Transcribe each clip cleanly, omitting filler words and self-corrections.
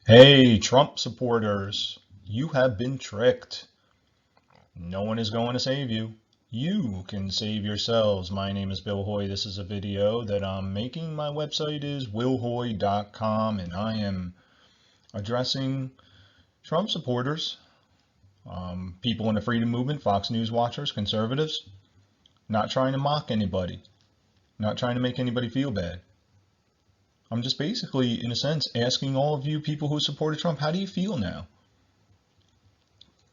Hey, Trump supporters, you have been tricked. No one is going to save you. You can save yourselves. My name is Bill Hoy. This is a video that I'm making. My website is willhoy.com, and I am addressing Trump supporters, people in the freedom movement, Fox News watchers, conservatives. Not trying to mock anybody, not trying to make anybody feel bad. I'm just basically, in a sense, asking all of you people who supported Trump, how do you feel now?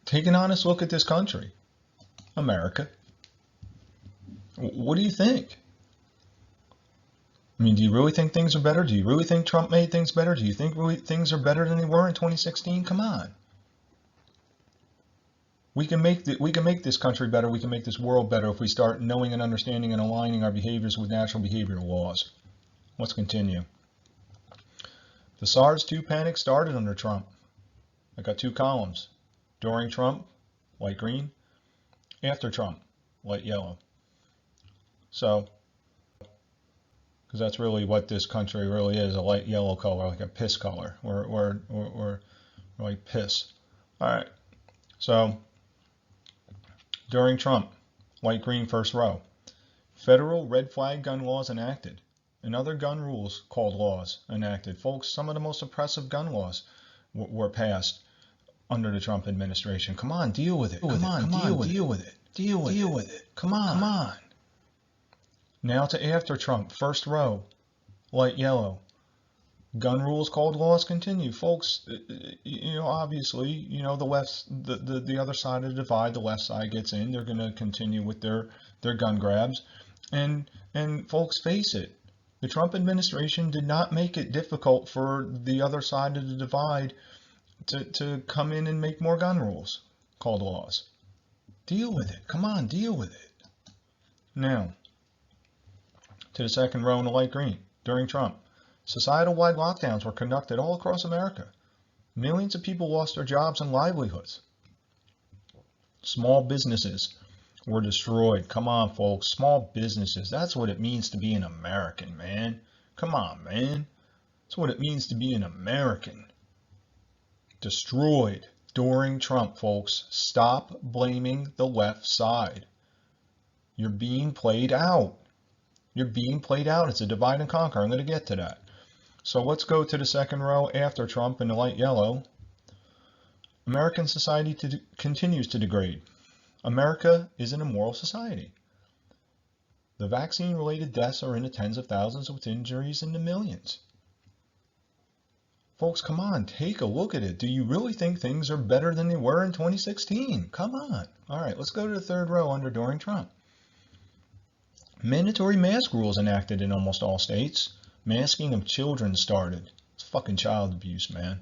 Take an honest look at this country, America. What do you think? I mean, do you really think things are better? Do you really think Trump made things better? Do you think really things are better than they were in 2016? Come on. We can make this country better. We can make this world better if we start knowing and understanding and aligning our behaviors with natural behavioral laws. Let's continue. The SARS-2 panic started under Trump. I got two columns. During Trump, light green. After Trump, light yellow. So, because that's really what this country really is, a light yellow color, like a piss color, or like piss. All right, so during Trump, light green first row, federal red flag gun laws enacted, and other gun rules called laws enacted. Folks, some of the most oppressive gun laws were passed under the Trump administration. Come on, deal with it. Come on, deal with it. Deal with it. Come on. Now to after Trump, first row, light yellow. Gun rules called laws continue. Folks, obviously, the left, the other side of the divide, the left side gets in. They're going to continue with their gun grabs. And folks, face it, the Trump administration did not make it difficult for the other side of the divide to come in and make more gun rules called laws. Deal with it. Come on, deal with it. Now, to the second row in the light green. During Trump, societal-wide lockdowns were conducted all across America. Millions of people lost their jobs and livelihoods. Small businesses were destroyed. Come on, folks. Small businesses. That's what it means to be an American, man. Come on, man. That's what it means to be an American. Destroyed during Trump, folks. Stop blaming the left side. You're being played out. You're being played out. It's a divide and conquer. I'm going to get to that. So let's go to the second row after Trump in the light yellow. American society continues to degrade. America is an immoral society. The vaccine-related deaths are in the tens of thousands with injuries in the millions. Folks, come on, take a look at it. Do you really think things are better than they were in 2016? Come on. All right, let's go to the third row under during Trump. Mandatory mask rules enacted in almost all states. Masking of children started. It's fucking child abuse, man.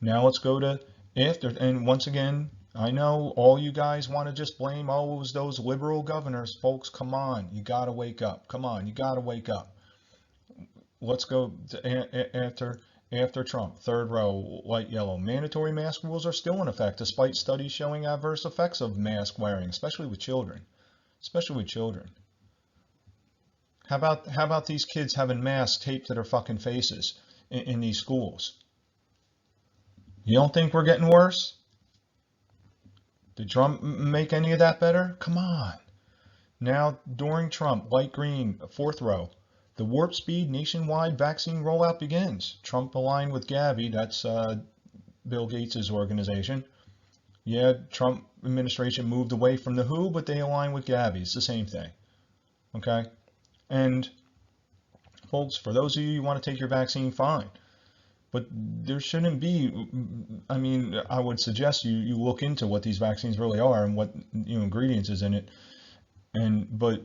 Now let's go to after, and once again, I know all you guys want to just blame, oh, it was those liberal governors. Folks, come on, you gotta wake up. Come on, you gotta wake up. Let's go to after Trump, third row, light yellow. Mandatory mask rules are still in effect, despite studies showing adverse effects of mask wearing, especially with children. Especially with children. How about these kids having masks taped to their fucking faces in these schools? You don't think we're getting worse? Did Trump make any of that better? Come on. Now, during Trump, light green, fourth row, the warp speed nationwide vaccine rollout begins. Trump aligned with Gavi, that's Bill Gates' organization. Yeah, Trump administration moved away from the WHO, but they aligned with Gavi. It's the same thing. Okay? And folks, for those of you who want to take your vaccine, fine. But there shouldn't be, I mean, I would suggest you look into what these vaccines really are and what ingredients is in it. But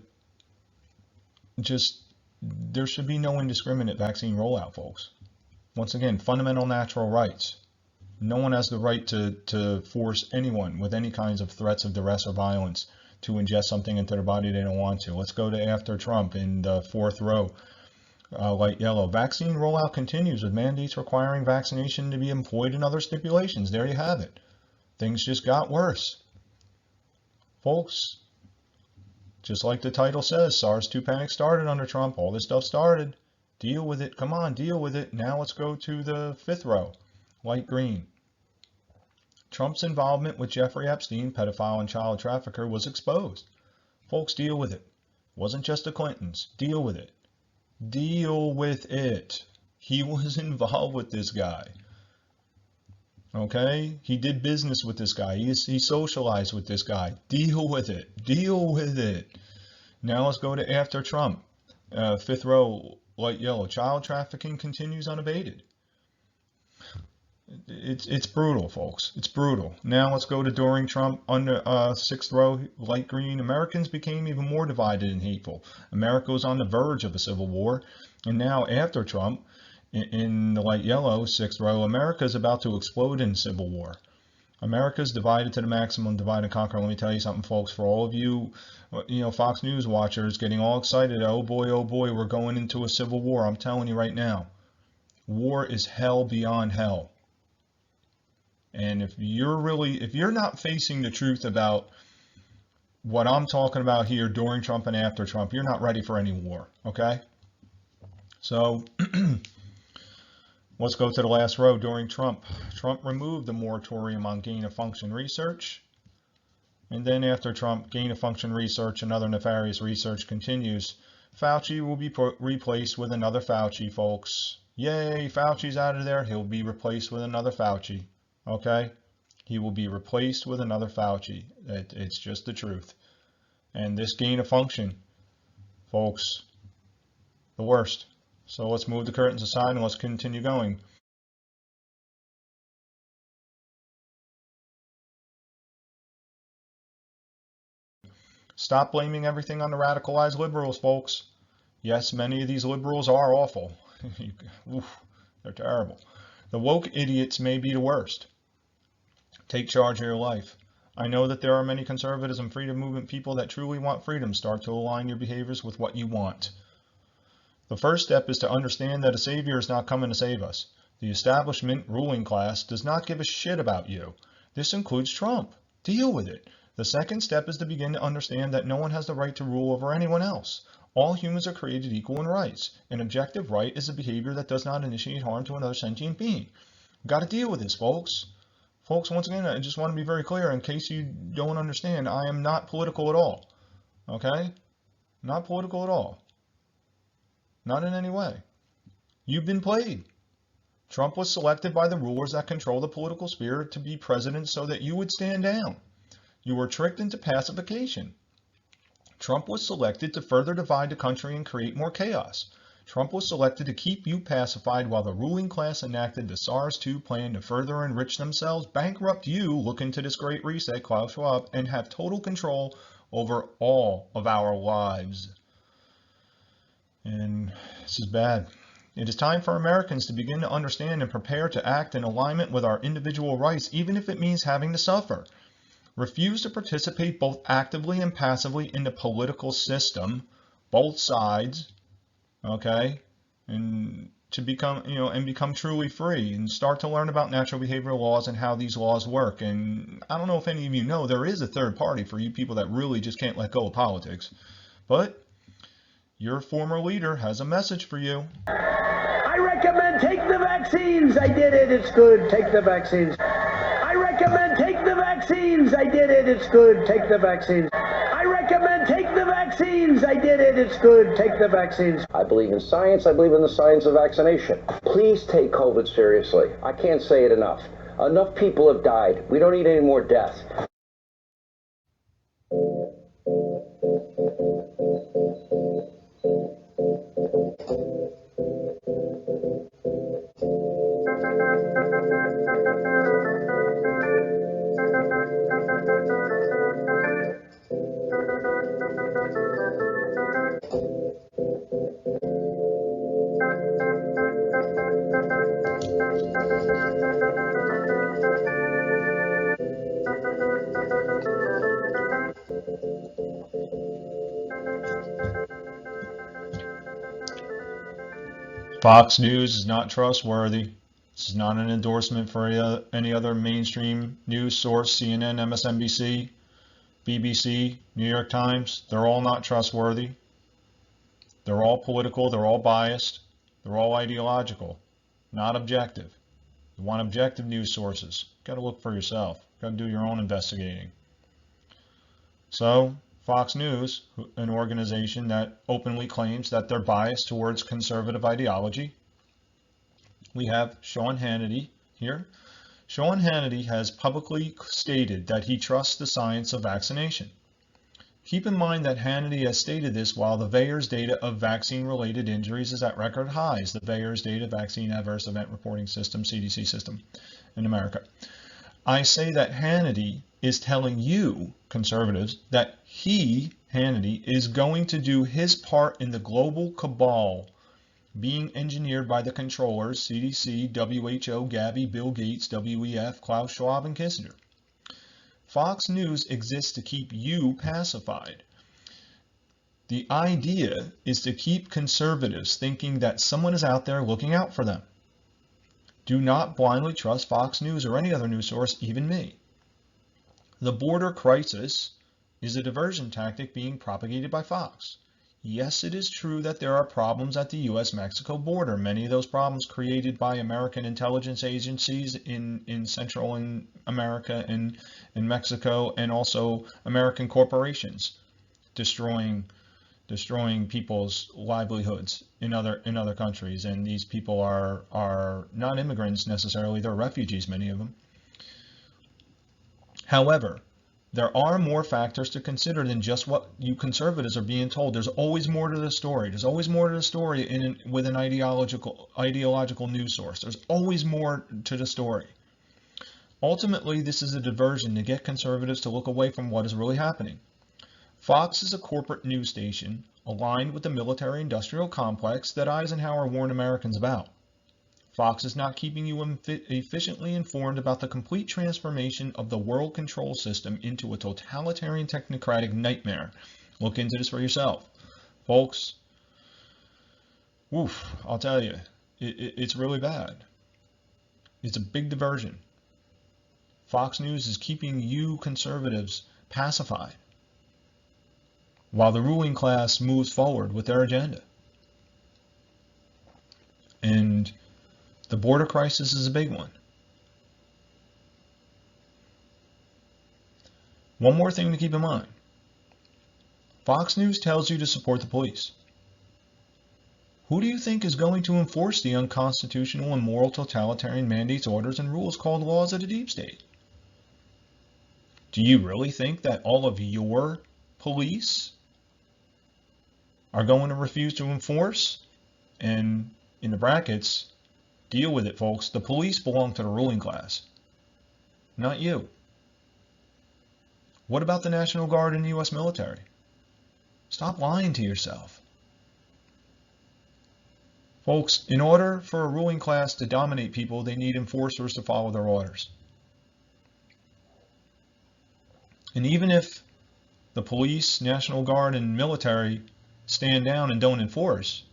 just, there should be no indiscriminate vaccine rollout, folks. Once again, fundamental natural rights. No one has the right to force anyone with any kinds of threats of duress or violence to ingest something into their body they don't want to. Let's go to after Trump in the fourth row, light yellow. Vaccine rollout continues with mandates requiring vaccination to be employed and other stipulations. There you have it. Things just got worse. Folks, just like the title says, SARS-2 panic started under Trump. All this stuff started. Deal with it. Come on, deal with it. Now let's go to the 5th row, light green. Trump's involvement with Jeffrey Epstein, pedophile and child trafficker, was exposed. Folks, deal with it. Wasn't just the Clintons. Deal with it. Deal with it. He was involved with this guy. Okay? He did business with this guy. He socialized with this guy. Deal with it. Deal with it. Now let's go to after Trump. 5th row, light yellow. Child trafficking continues unabated. It's brutal, folks. It's brutal. Now let's go to during Trump, under 6th row, light green. Americans became even more divided and hateful. America was on the verge of a civil war. And now after Trump, in the light yellow, 6th row, America is about to explode in civil war. America is divided to the maximum, divide and conquer. Let me tell you something, folks. For all of you, Fox News watchers getting all excited, oh boy, we're going into a civil war. I'm telling you right now, war is hell beyond hell. And if you're not facing the truth about what I'm talking about here during Trump and after Trump, you're not ready for any war, okay? So let's go to the last row, during Trump. Trump removed the moratorium on gain-of-function research. And then after Trump, gain-of-function research and other nefarious research continues. Fauci will be replaced with another Fauci, folks. Yay, Fauci's out of there. He'll be replaced with another Fauci. Okay? He will be replaced with another Fauci. It's just the truth. And this gain-of-function, folks, the worst. So let's move the curtains aside and let's continue going. Stop blaming everything on the radicalized liberals, folks. Yes, many of these liberals are awful. They're terrible. The woke idiots may be the worst. Take charge of your life. I know that there are many conservatives and freedom movement people that truly want freedom. Start to align your behaviors with what you want. The first step is to understand that a savior is not coming to save us. The establishment ruling class does not give a shit about you. This includes Trump. Deal with it. The second step is to begin to understand that no one has the right to rule over anyone else. All humans are created equal in rights. An objective right is a behavior that does not initiate harm to another sentient being. We've got to deal with this, folks. Folks, once again, I just want to be very clear in case you don't understand. I am not political at all. Okay? Not political at all. Not in any way. You've been played. Trump was selected by the rulers that control the political sphere to be president so that you would stand down. You were tricked into pacification. Trump was selected to further divide the country and create more chaos. Trump was selected to keep you pacified while the ruling class enacted the SARS-2 plan to further enrich themselves, bankrupt you, look into this great reset, Klaus Schwab, and have total control over all of our lives. And this is bad. It is time for Americans to begin to understand and prepare to act in alignment with our individual rights, even if it means having to suffer. Refuse to participate both actively and passively in the political system, both sides, okay, and to become, become truly free and start to learn about natural behavioral laws and how these laws work. And I don't know if any of you know, there is a third party for you people that really just can't let go of politics, but your former leader has a message for you. I recommend take the vaccines. I did it. It's good. Take the vaccines. I recommend take the vaccines. I did it. It's good. Take the vaccines. I recommend take the vaccines. I did it. It's good. Take the vaccines. I believe in science. I believe in the science of vaccination. Please take COVID seriously. I can't say it enough. Enough people have died. We don't need any more deaths. Fox News is not trustworthy. This is not an endorsement for any other mainstream news source, CNN, MSNBC, BBC, New York Times. They're all not trustworthy. They're all political. They're all biased. They're all ideological, not objective. You want objective news sources, got to look for yourself. Got to do your own investigating. So, Fox News, an organization that openly claims that they're biased towards conservative ideology. We have Sean Hannity here. Sean Hannity has publicly stated that he trusts the science of vaccination. Keep in mind that Hannity has stated this while the VAERS data of vaccine-related injuries is at record highs, the VAERS data, Vaccine Adverse Event Reporting System, CDC system in America. I say that Hannity is telling you, conservatives, that he, Hannity, is going to do his part in the global cabal being engineered by the controllers, CDC, WHO, Gavi, Bill Gates, WEF, Klaus Schwab, and Kissinger. Fox News exists to keep you pacified. The idea is to keep conservatives thinking that someone is out there looking out for them. Do not blindly trust Fox News or any other news source, even me. The border crisis is a diversion tactic being propagated by Fox. Yes, it is true that there are problems at the U.S.-Mexico border. Many of those problems created by American intelligence agencies in Central America and in Mexico, and also American corporations destroying people's livelihoods in other countries. And these people are not immigrants necessarily; they're refugees, many of them. However, there are more factors to consider than just what you conservatives are being told. There's always more to the story. There's always more to the story with an ideological news source. There's always more to the story. Ultimately, this is a diversion to get conservatives to look away from what is really happening. Fox is a corporate news station aligned with the military-industrial complex that Eisenhower warned Americans about. Fox is not keeping you efficiently informed about the complete transformation of the world control system into a totalitarian technocratic nightmare. Look into this for yourself. Folks, woof, I'll tell you, it's really bad. It's a big diversion. Fox News is keeping you conservatives pacified while the ruling class moves forward with their agenda. And the border crisis is a big one. One more thing to keep in mind. Fox News tells you to support the police. Who do you think is going to enforce the unconstitutional and moral totalitarian mandates, orders, and rules called laws of the deep state? Do you really think that all of your police are going to refuse to enforce? And in the brackets, deal with it, folks. The police belong to the ruling class, not you. What about the National Guard and the U.S. military? Stop lying to yourself. Folks, in order for a ruling class to dominate people, they need enforcers to follow their orders. And even if the police, National Guard, and military stand down and don't enforce,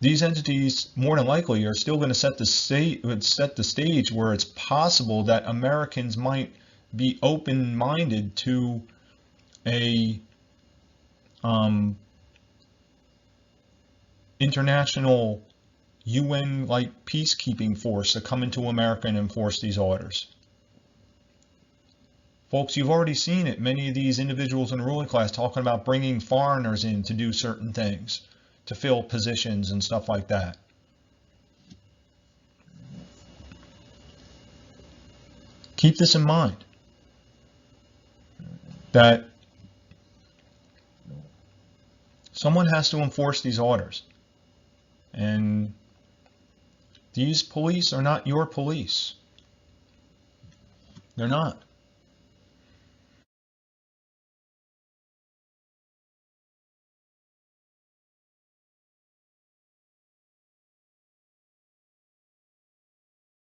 these entities, more than likely, are still going to set the stage where it's possible that Americans might be open-minded to a international UN-like peacekeeping force to come into America and enforce these orders. Folks, you've already seen it. Many of these individuals in the ruling class talking about bringing foreigners in to do certain things, to fill positions and stuff like that. Keep this in mind, that someone has to enforce these orders. And these police are not your police. They're not.